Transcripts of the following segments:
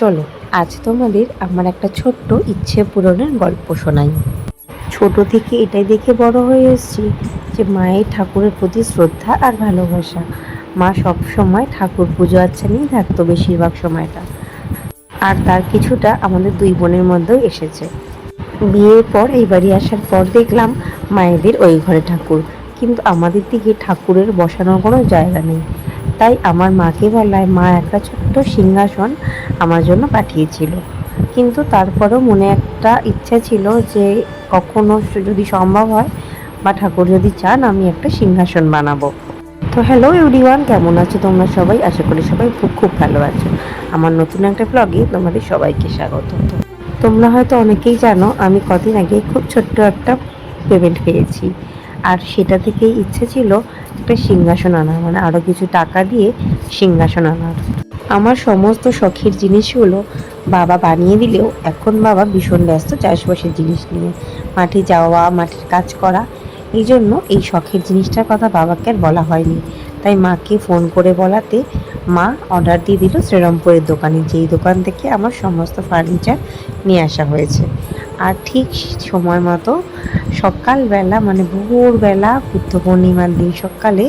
চলো আজ তোমাদের আমার একটা ছোট্ট ইচ্ছে পূরণের গল্প শোনাই। ছোট থেকে এটাই দেখে বড় হয়ে এসেছি যে মায়ের ঠাকুরের প্রতি শ্রদ্ধা আর ভালোবাসা। মা সব সময় ঠাকুর পুজো আচ্ছা নিয়ে থাকতো বেশিরভাগ সময়টা, আর তার কিছুটা আমাদের দুই বোনের মধ্যেও এসেছে। বিয়ের পর এই বাড়ি আসার পর দেখলাম মায়েদের ওই ঘরে ঠাকুর, কিন্তু আমাদের দিকে ঠাকুরের বসানোর কোনো জায়গা নেই। তাই আমার মাকে বলায় মা একটা ছোট্ট সিংহাসন আমার জন্য পাঠিয়েছিল। কিন্তু তারপরেও মনে একটা ইচ্ছা ছিল যে কখনো যদি সম্ভব হয় বা ঠাকুর যদি চান আমি একটা সিংহাসন বানাবো। তো হ্যালো এভরিওয়ান, কেমন আছো তোমরা সবাই? আশা করি সবাই খুব খুব ভালো আছো। আমার নতুন একটা ব্লগে তোমাদের সবাইকে স্বাগত। তোমরা হয়তো অনেকেই জানো আমি কদিন আগে খুব ছোট্ট একটা পেমেন্ট পেয়েছি, আর সেটা থেকেই ইচ্ছে ছিল একটা সিংহাসন আনার, মানে আরও কিছু টাকা দিয়ে সিংহাসন আনার। আমার সমস্ত শখের জিনিসগুলো বাবা বানিয়ে দিলেও এখন বাবা ভীষণ ব্যস্ত চাষবাসের জিনিস নিয়ে, মাঠে যাওয়া, মাঠের কাজ করা। এই জন্য এই শখের জিনিসটার কথা বাবাকে আর বলা হয়নি। তাই মাকে ফোন করে বলাতে মা অর্ডার দিয়ে দিল শ্রীরামপুরের দোকানে, যেই দোকান থেকে আমার সমস্ত ফার্নিচার নিয়ে আসা হয়েছে। আর ঠিক সময় মতো সকালবেলা, মানে ভোরবেলা বুদ্ধ পূর্ণিমার দিন সকালে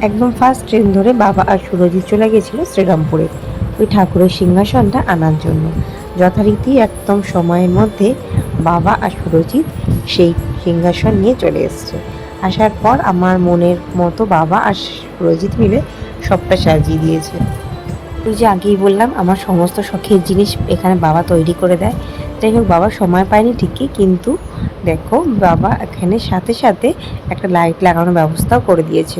একদম ফার্স্ট ট্রেন ধরে বাবা আর সুরজিৎ চলে গেছিলো শ্রীরামপুরে ওই ঠাকুরের সিংহাসনটা আনার জন্য। যথারীতি একদম সময়ের মধ্যে বাবা আর সুরজিৎ সেই সিংহাসন নিয়ে চলে এসছে। আসার পর আমার মনের মতো বাবা আর সুরজিৎ মিলে সবটা সাজিয়ে দিয়েছে। ওই যে আগেই বললাম আমার সমস্ত শখের জিনিস এখানে বাবা তৈরি করে দেয়। যাই হোক, বাবা সময় পায়নি ঠিকই, কিন্তু দেখো বাবা এখানে সাথে সাথে একটা লাইট লাগানোর ব্যবস্থাও করে দিয়েছে।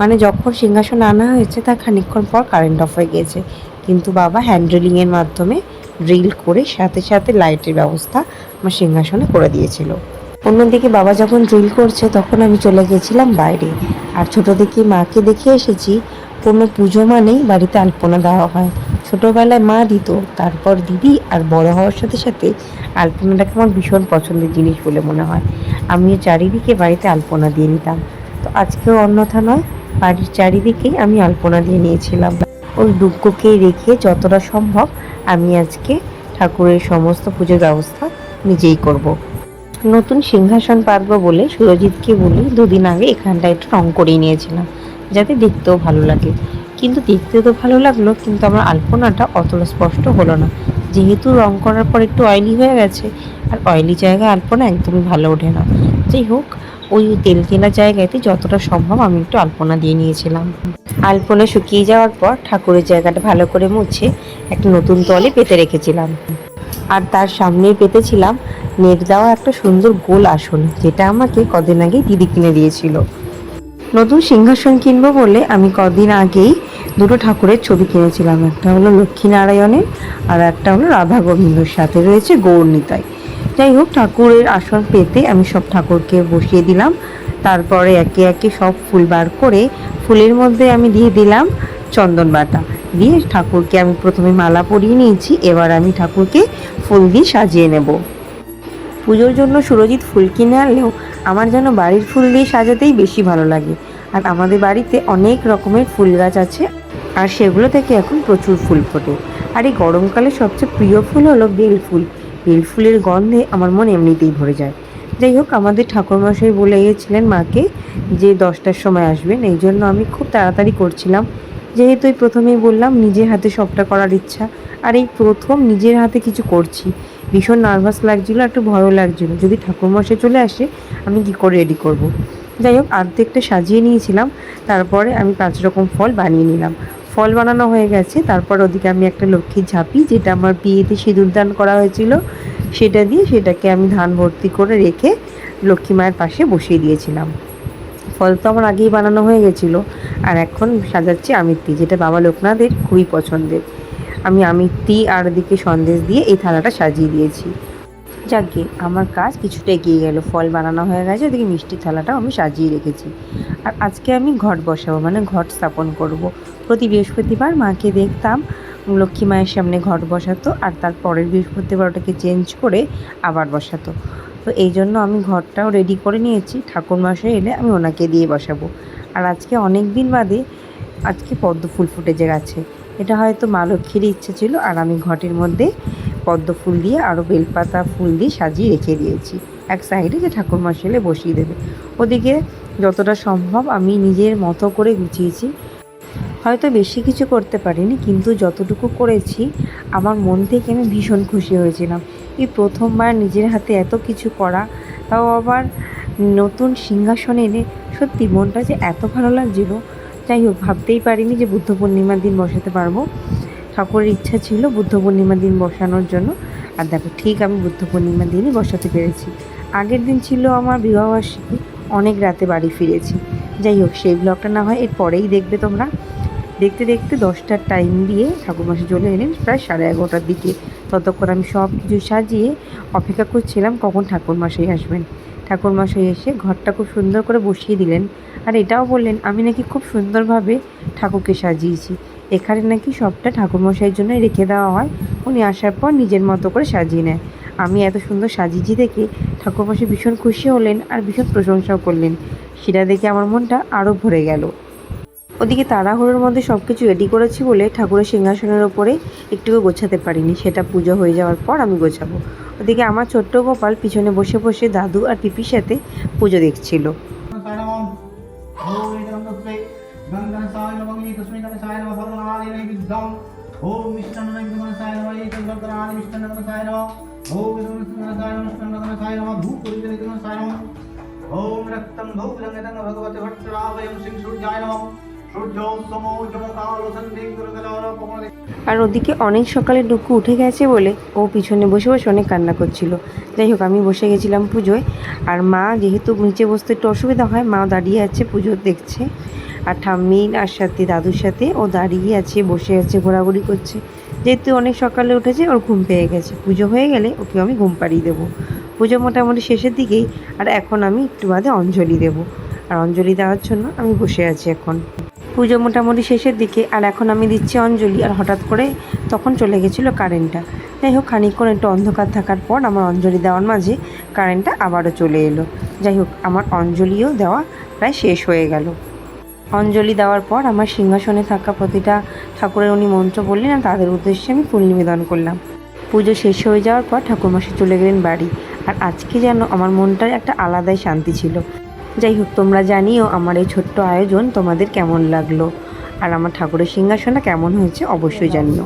মানে যখন সিংহাসন আনা হয়েছে তার খানিকক্ষণ পর কারেন্ট অফ হয়ে গিয়েছে, কিন্তু বাবা হ্যান্ড ড্রিলিংয়ের মাধ্যমে ড্রিল করে সাথে সাথে লাইটের ব্যবস্থা আমার সিংহাসনে করে দিয়েছিল। অন্যদিকে বাবা যখন ড্রিল করছে তখন আমি চলে গেছিলাম বাইরে। আর ছোটো থেকে মাকে দেখে এসেছি কোনো পুজো মানেই বাড়িতে আলপনা দেওয়া হয়। ছোটোবেলায় মা দিত, তারপর দিদি, আর বড় হওয়ার সাথে সাথে আলপনাটাকে আমার ভীষণ পছন্দের জিনিস বলে মনে হয়। আমিও চারিদিকে বাড়িতে আলপনা দিয়ে নিতাম। তো আজকেও অন্যথা নয়, বাড়ির চারিদিকেই আমি আলপনা দিয়ে নিয়েছিলাম। ওই দুঃখকে রেখে যতটা সম্ভব আমি আজকে ঠাকুরের সমস্ত পুজোর ব্যবস্থা নিজেই করব। নতুন সিংহাসন পাতবো বলে সুরজিৎকে বলি দুদিন আগে এখানটা একটু রং করিয়ে নিয়েছিলাম, যাতে দেখতেও ভালো লাগে। কিন্তু দেখতে তো ভালো লাগলো, কিন্তু আমার আলপনাটা অতটা স্পষ্ট হলো না, যেহেতু রং করার পর একটু অয়েলি হয়ে গেছে, আর অয়েলি জায়গায় আলপনা একদমই ভালো ওঠে না। যাই হোক, ওই তেল তেলা জায়গাতে যতটা সম্ভব আমি একটু আলপনা দিয়ে নিয়েছিলাম। আলপনা শুকিয়ে যাওয়ার পর ঠাকুরের জায়গাটা ভালো করে মুছে একটা নতুন তলে পেতে রেখেছিলাম, আর তার সামনেই পেতেছিলাম নেট দেওয়া একটা সুন্দর গোল আসন, যেটা আমাকে কদিন আগেই দিদি কিনে দিয়েছিল। নতুন সিংহাসন কিনবো বলে আমি কদিন আগেই দুটো ঠাকুরের ছবি কিনেছিলাম, একটা হলো লক্ষ্মীনারায়ণের আর একটা হলো রাধা গোবিন্দর, সাথে রয়েছে গৌরনিতাই। যাই হোক, ঠাকুরের আসন পেতে আমি সব ঠাকুরকে বসিয়ে দিলাম। তারপরে একে একে সব ফুল বার করে ফুলের মধ্যে আমি দিয়ে দিলাম চন্দন বাটা দিয়ে ঠাকুরকে আমি প্রথমে মালা পরিয়ে নিয়েছি। এবার আমি ঠাকুরকে ফুল দিয়ে সাজিয়ে নেব। পুজোর জন্য সুরজিৎ ফুল কিনে আনলেও আমার যেন বাড়ির ফুল দিয়ে সাজাতেই বেশি ভালো লাগে। আর আমাদের বাড়িতে অনেক রকমের ফুল গাছ আছে, আর সেগুলো থেকে এখন প্রচুর ফুল ফোটে। আর এই গরমকালে সবচেয়ে প্রিয় ফুল হলো বেল ফুল। বেল ফুলের গন্ধে আমার মন এমনিতেই ভরে যায়। যাই হোক, আমাদের ঠাকুরমশাই বলে গিয়েছিলেন মাকে যে 10টার সময় আসবেন, এই জন্য আমি খুব তাড়াতাড়ি করছিলাম। যেহেতু এই প্রথমেই বললাম নিজের হাতে সবটা করার ইচ্ছা, আর এই প্রথম নিজের হাতে কিছু করছি, ভীষণ নার্ভাস লাগছিলো, একটু ভয়ও লাগছিলো যদি ঠাকুরমশাই চলে আসে আমি কী করে রেডি করব। যাই হোক, অর্ধেকটা সাজিয়ে নিয়েছিলাম। তারপরে আমি 5 রকম ফল বানিয়ে নিলাম। ফল বানানো হয়ে গেছে, তারপর ওদিকে আমি একটা লক্ষ্মীর ঝাঁপি, যেটা আমার বিয়েতে সিঁদুর দান করা হয়েছিল, সেটা দিয়ে সেটাকে আমি ধান ভর্তি করে রেখে লক্ষ্মী মায়ের পাশে বসিয়ে দিয়েছিলাম। ফল তো আমার আগেই বানানো হয়ে গেছিলো, আর এখন সাজাচ্ছি আমিত্তি, যেটা বাবা লোকনাথের খুবই পছন্দের। আমি আমিত্তি আর দিকে সন্দেশ দিয়ে এই থালাটা সাজিয়ে দিয়েছি। যাকে আমার কাজ কিছুটা এগিয়ে গেল, ফল বানানো হয়ে গেছে, ওদিকে মিষ্টির থালাটাও আমি সাজিয়ে রেখেছি। আর আজকে আমি ঘট বসাবো, মানে ঘট স্থাপন করব। প্রতি বৃহস্পতিবার মাকে দেখতাম লক্ষ্মী মায়ের সামনে ঘট বসাতো, আর তার পরের বৃহস্পতিবার ওটাকে চেঞ্জ করে আবার বসাতো। তো এই জন্য আমি ঘরটাও রেডি করে নিয়েছি, ঠাকুরমশাই এলে আমি ওনাকে দিয়ে বসাবো। আর আজকে অনেক দিন বাদে আজকে পদ্ম ফুল ফুটেছে গাছে। এটা হয়তো মা লক্ষ্মীরই ইচ্ছে ছিল, আর আমি ঘটের মধ্যে পদ্ম ফুল দিয়ে আরও বেলপাতা ফুল দিয়ে সাজিয়ে রেখে দিয়েছি এক সাইডে, যে ঠাকুরমশাই এলে বসিয়ে দেবে। ওদিকে যতটা সম্ভব আমি নিজের মতো করে গুছিয়েছি। হয়তো বেশি কিছু করতে পারিনি, কিন্তু যতটুকু করেছি আমার মন থেকে আমি ভীষণ খুশি হয়েছিলাম। এই প্রথমবার নিজের হাতে এত কিছু করা, তাও আবার নতুন সিংহাসন এনে, সত্যি মনটা যে এত ভালো লাগছিল। যাই হোক, ভাবতেই পারিনি যে বুদ্ধ পূর্ণিমার দিন বসাতে পারবো। ঠাকুরের ইচ্ছা ছিল বুদ্ধ পূর্ণিমার দিন বসানোর জন্য, আর দেখো ঠিক আমি বুদ্ধ পূর্ণিমার দিনই বসাতে পেরেছি। আগের দিন ছিল আমার বিবাহবার্ষিকী, অনেক রাতে বাড়ি ফিরেছি। যাই হোক, সেই ব্লগটা না হয় এর পরেই দেখবে তোমরা। দেখতে দেখতে 10টার টাইম দিয়ে ঠাকুরমশাই চলে এলেন প্রায় 11:30টার দিকে। ততক্ষণ আমি সব কিছু সাজিয়ে অপেক্ষা করছিলাম কখন ঠাকুরমশাই আসবেন। ঠাকুরমশাই এসে ঘরটা খুব সুন্দর করে বসিয়ে দিলেন, আর এটাও বললেন আমি নাকি খুব সুন্দরভাবে ঠাকুরকে সাজিয়েছি। এখানে নাকি সবটা ঠাকুরমশাইয়ের জন্যই রেখে দেওয়া হয়, উনি আসার পর নিজের মতো করে সাজিয়ে নেয়। আমি এত সুন্দর সাজিয়েছি দেখে ঠাকুরমশাই ভীষণ খুশি হলেন আর ভীষণ প্রশংসাও করলেন। সেটা দেখে আমার মনটা আরও ভরে গেল। ওদিকে তাড়াহুড়োর মধ্যে সব কিছু রেডি করেছি বলে ঠাকুরের সিংহাসনের ওপরে একটুকু গোছাতে পারিনি, সেটা পুজো হয়ে যাওয়ার পর আমি গোছাবো। ওদিকে আমার ছোট্ট গোপাল পিছনে বসে বসে দাদু আর পিপির সাথে পুজো দেখছিল। ओम रक्तम भूलंगनं भगवते भट्टरावयं सिंह सूर्याय नमः सूर्यो समो जमकालो सन्धिं दुर्गलारा पवने। আর ওদিকে অনেক সকালে ডুকু উঠে গেছে বলে ও পিছনে বসে বসে অনেক কান্না করছিল। যাই হোক, আমি বসে গেছিলাম পুজোয়, আর মা যেহেতু নিচে বসতে একটু অসুবিধা হয়, মা দাঁড়িয়ে আছে পুজো দেখছে। আর ঠাম্মির আর সাথে দাদুর সাথে ও দাঁড়িয়ে আছে, বসে আছে, ঘোরাঘুরি করছে। যেহেতু অনেক সকালে উঠেছে, ওর ঘুম পেয়ে গেছে। পুজো হয়ে গেলে ওকে আমি ঘুম পাড়িয়ে দেবো। পুজো মোটামুটি শেষের দিকেই, আর এখন আমি একটু বাদে অঞ্জলি দেবো। আর অঞ্জলি দেওয়ার জন্য আমি বসে আছি এখন। পুজো মোটামুটি শেষের দিকে, আর এখন আমি দিচ্ছি অঞ্জলি। আর হঠাৎ করে তখন চলে গেছিলো কারেন্টটা। যাই হোক, খানিকক্ষণ একটু অন্ধকার থাকার পর আমার অঞ্জলি দেওয়ার মাঝে কারেন্টটা আবারও চলে এলো। যাই হোক, আমার অঞ্জলিও দেওয়া প্রায় শেষ হয়ে গেল। অঞ্জলি দেওয়ার পর আমার সিংহাসনে থাকা প্রতিটা ঠাকুরের উনি মন্ত্র বললেন, আর তাদের উদ্দেশ্যে আমি ফুল নিবেদন করলাম। পুজো শেষ হয়ে যাওয়ার পর ঠাকুরমশাই চলে গেলেন বাড়ি। আর আজকে যেন আমার মনটার একটা আলাদাই শান্তি ছিল। যাই হোক, তোমরা জানিও আমার এই ছোট্ট আয়োজন তোমাদের কেমন লাগলো, আর আমার ঠাকুরের সিংহাসনটা কেমন হয়েছে অবশ্যই জানিও।